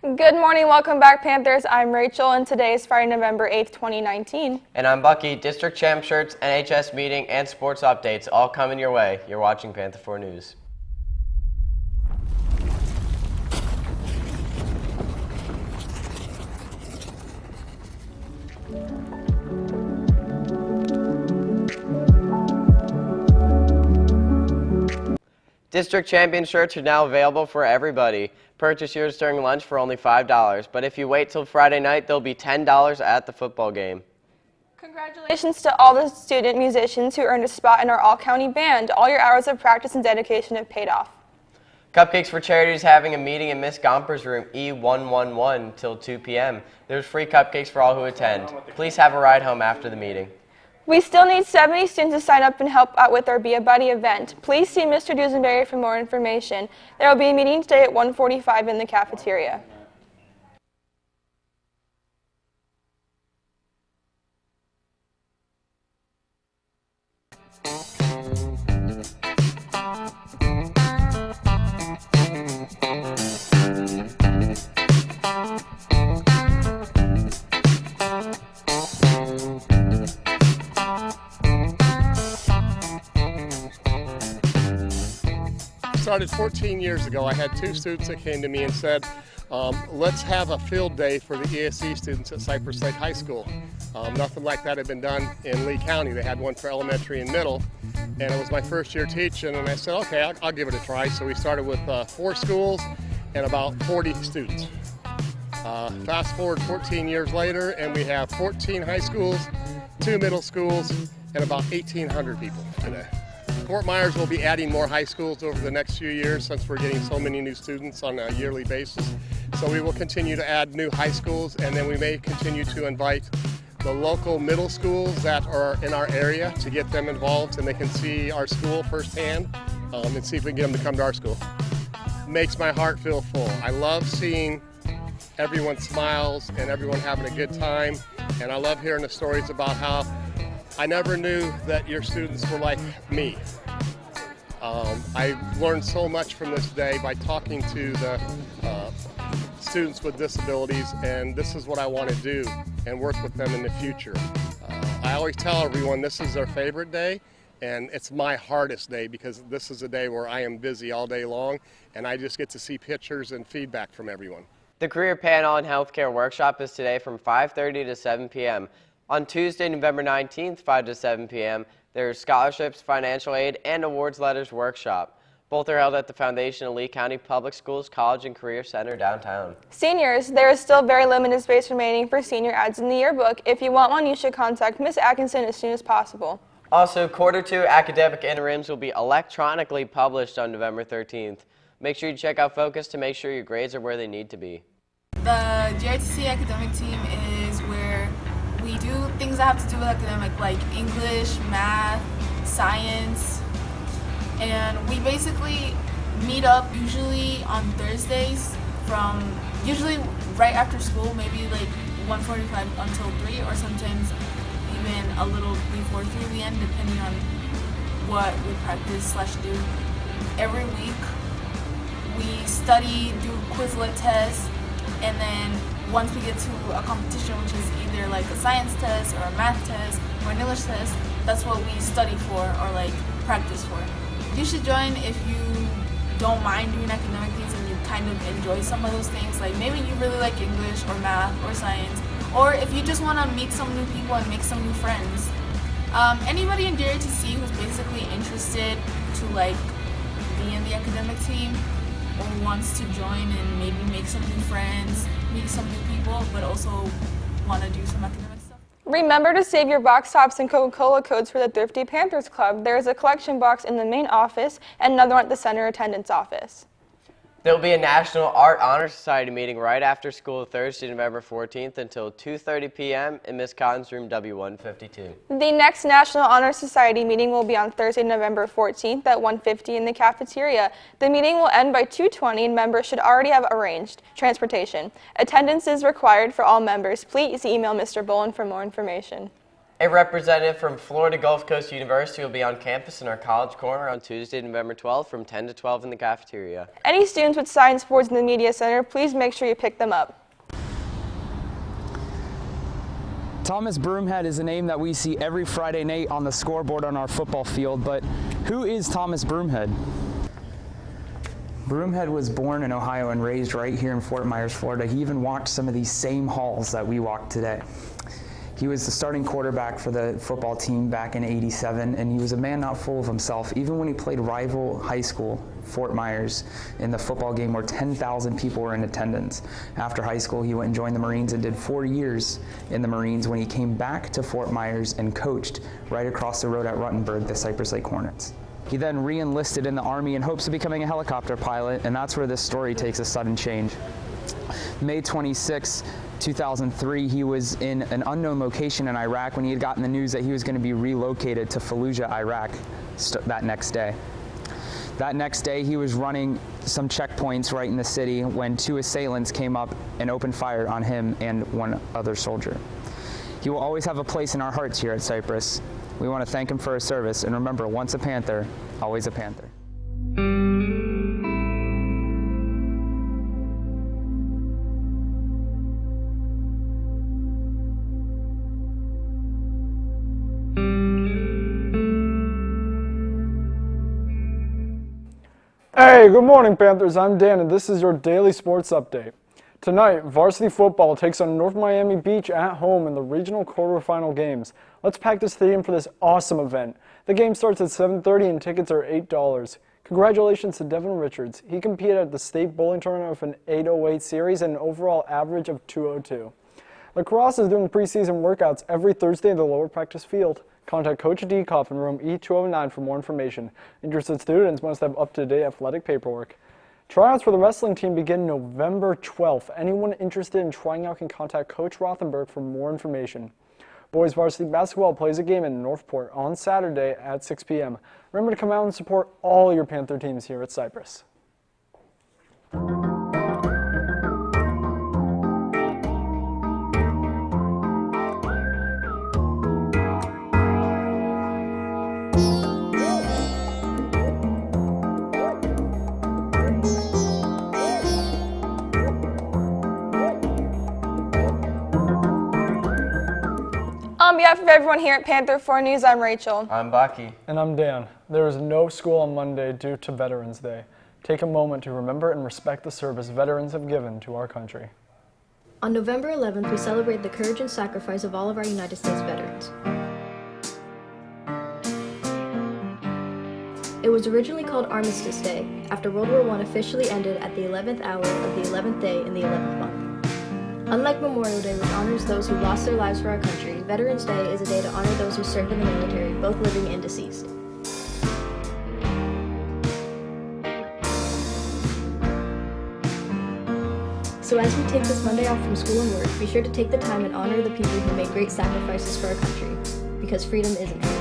Good morning, welcome back Panthers. I'm Rachel and today is Friday, November 8th, 2019. And I'm Bucky. District Champ shirts, NHS meeting, and sports updates all coming your way. You're watching Panther 4 News. District Champion shirts are now available for everybody. Purchase yours during lunch for only $5, but if you wait till Friday night, they'll be $10 at the football game. Congratulations to all the student musicians who earned a spot in our all-county band. All your hours of practice and dedication have paid off. Cupcakes for Charity is having a meeting in Miss Gomper's room E111 till 2 p.m. There's free cupcakes for all who attend. Please have a ride home after the meeting. We still need 70 students to sign up and help out with our Be a Buddy event. Please see Mr. Dusenberry for more information. There will be a meeting today at 1:45 in the cafeteria. Started 14 years ago. I had two students that came to me and said, let's have a field day for the ESE students at Cypress Lake High School. Nothing like that had been done in Lee County. They had one for elementary and middle, and it was my first year teaching, and I said, okay, I'll give it a try. So we started with 4 schools and about 40 students. Fast forward 14 years later, and we have 14 high schools, 2 middle schools, and about 1,800 people today. Fort Myers will be adding more high schools over the next few years since we're getting so many new students on a yearly basis. So we will continue to add new high schools, and then we may continue to invite the local middle schools that are in our area to get them involved and they can see our school firsthand and see if we can get them to come to our school. Makes my heart feel full. I love seeing everyone smiles and everyone having a good time, and I love hearing the stories about how I never knew that your students were like me. I learned so much from this day by talking to the students with disabilities, and this is what I want to do and work with them in the future. I always tell everyone this is their favorite day, and it's my hardest day because this is a day where I am busy all day long, and I just get to see pictures and feedback from everyone. The Career Panel and Healthcare Workshop is today from 5:30 to 7 p.m. On Tuesday, November 19th, 5 to 7 p.m., there's Scholarships, Financial Aid, and Awards Letters Workshop. Both are held at the Foundation of Lee County Public Schools College and Career Center downtown. Seniors, there is still very limited space remaining for senior ads in the yearbook. If you want one, you should contact Ms. Atkinson as soon as possible. Also, Quarter 2 academic interims will be electronically published on November 13th. Make sure you check out Focus to make sure your grades are where they need to be. The GITC academic team is where we do things that have to do with academic, like English, math, science, and we basically meet up usually on Thursdays from usually right after school, maybe like 1:45 until 3, or sometimes even a little before 3 p.m. depending on what we practice/do. Every week we study, do Quizlet tests, and then once we get to a competition, which is either like a science test or a math test or an English test, that's what we study for or like practice for. You should join if you don't mind doing academic things and you kind of enjoy some of those things. Like maybe you really like English or math or science, or if you just want to meet some new people and make some new friends. Anybody in JRTC who's basically interested to like be in the academic team or wants to join and maybe make some new friends, meet some new people, but also want to do some academic stuff. Remember to save your box tops and Coca-Cola codes for the Thrifty Panthers Club. There is a collection box in the main office and another one at the center attendance office. There will be a National Art Honor Society meeting right after school Thursday, November 14th until 2:30 p.m. in Ms. Cotton's room W152. The next National Honor Society meeting will be on Thursday, November 14th at 1:50 in the cafeteria. The meeting will end by 2:20 and members should already have arranged transportation. Attendance is required for all members. Please email Mr. Bolin for more information. A representative from Florida Gulf Coast University will be on campus in our College Corner on Tuesday, November 12th from 10 to 12 in the cafeteria. Any students with science boards in the media center, please make sure you pick them up. Thomas Broomhead is a name that we see every Friday night on the scoreboard on our football field, but who is Thomas Broomhead? Broomhead was born in Ohio and raised right here in Fort Myers, Florida. He even walked some of these same halls that we walk today. He was the starting quarterback for the football team back in '87, and he was a man not full of himself, even when he played rival high school, Fort Myers, in the football game where 10,000 people were in attendance. After high school, he went and joined the Marines and did 4 years in the Marines when he came back to Fort Myers and coached right across the road at Ruttenberg, the Cypress Lake Hornets. He then re-enlisted in the Army in hopes of becoming a helicopter pilot, and that's where this story takes a sudden change. May 26, 2003, he was in an unknown location in Iraq when he had gotten the news that he was going to be relocated to Fallujah, Iraq that next day. That next day, he was running some checkpoints right in the city when 2 assailants came up and opened fire on him and 1 other soldier. He will always have a place in our hearts here at Cypress. We want to thank him for his service, and remember, once a Panther, always a Panther. Hey, good morning, Panthers. I'm Dan, and this is your daily sports update. Tonight, varsity football takes on North Miami Beach at home in the regional quarterfinal games. Let's pack the stadium for this awesome event. The game starts at 7:30 and tickets are $8. Congratulations to Devin Richards. He competed at the state bowling tournament with an 808 series and an overall average of 202. Lacrosse is doing preseason workouts every Thursday in the lower practice field. Contact Coach Dekoff in room E209 for more information. Interested students must have up-to-date athletic paperwork. Tryouts for the wrestling team begin November 12th. Anyone interested in trying out can contact Coach Rothenberg for more information. Boys varsity basketball plays a game in Northport on Saturday at 6 p.m. Remember to come out and support all your Panther teams here at Cypress. On behalf of everyone here at Panther 4 News, I'm Rachel. I'm Bucky. And I'm Dan. There is no school on Monday due to Veterans Day. Take a moment to remember and respect the service veterans have given to our country. On November 11th, we celebrate the courage and sacrifice of all of our United States veterans. It was originally called Armistice Day, after World War I officially ended at the 11th hour of the 11th day in the 11th month. Unlike Memorial Day, which honors those who lost their lives for our country, Veterans Day is a day to honor those who served in the military, both living and deceased. So as we take this Monday off from school and work, be sure to take the time and honor the people who made great sacrifices for our country, because freedom isn't free.